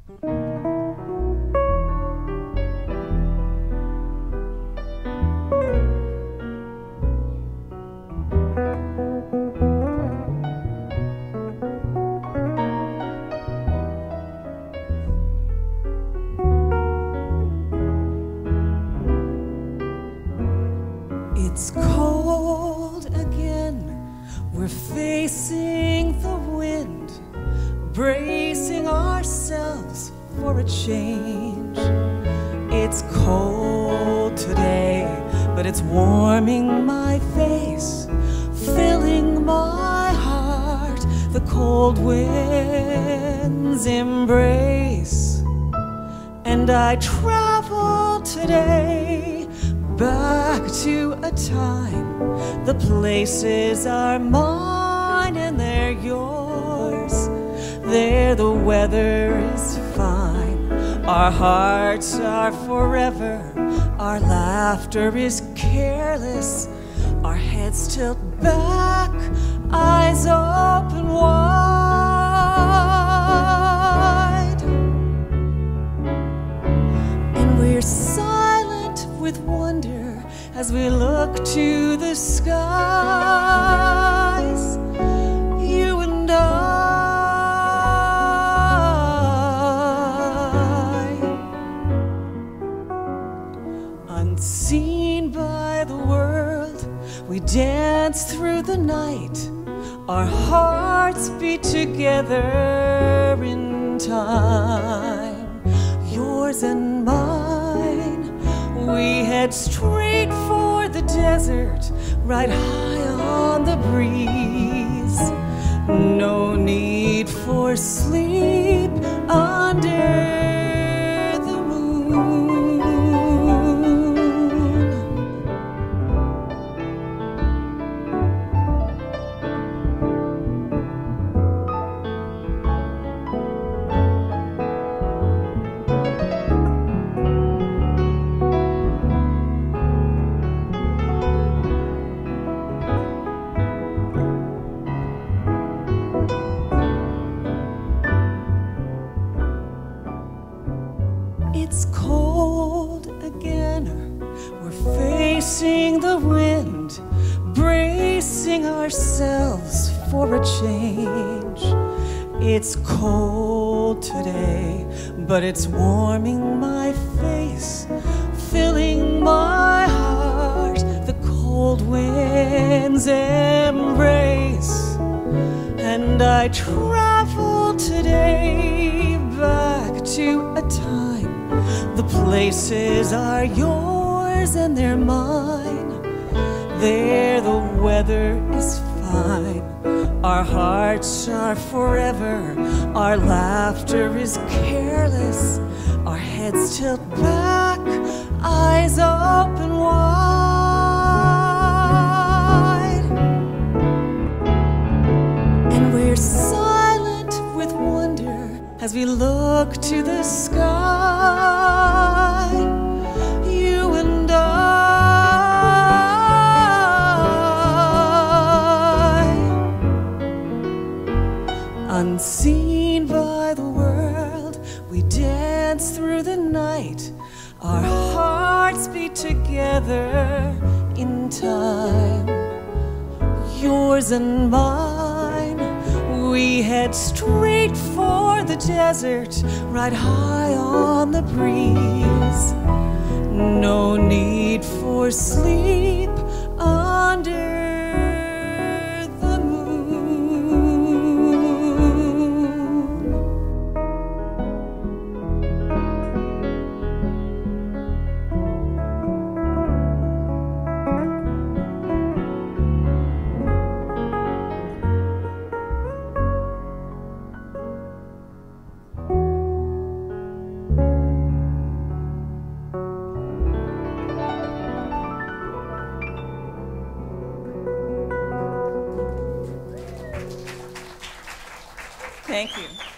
It's cold again, we're facing the wind, bracing ourselves for a change. It's cold today, but it's warming my face, filling my heart, the cold wind's embrace. And I travel today back to a time, the places are mine and they're yours. There the weather is fine, our hearts are forever, our laughter is careless, our heads tilt back, eyes open wide. And we're silent with wonder as we look to the skies, you and I, unseen by the world, we dance through the night, our hearts beat together in time, yours and mine. We head straight for the desert, right high on the breeze. No need for sleep under the moon. It's cold again, we're facing the wind, bracing ourselves for a change. It's cold today, but it's warming my face, filling my heart, the cold wind's embrace. And I travel today back to a time, the places are yours and they're mine. There the weather is fine, our hearts are forever, our laughter is careless, our heads tilt back, eyes open wide. And we're silent with wonder as we look to the sky, you and I, unseen by the world, we dance through the night, our hearts beat together in time, yours and mine. We head straight for the desert, right high on the breeze. No need for sleep under the moon. Thank you.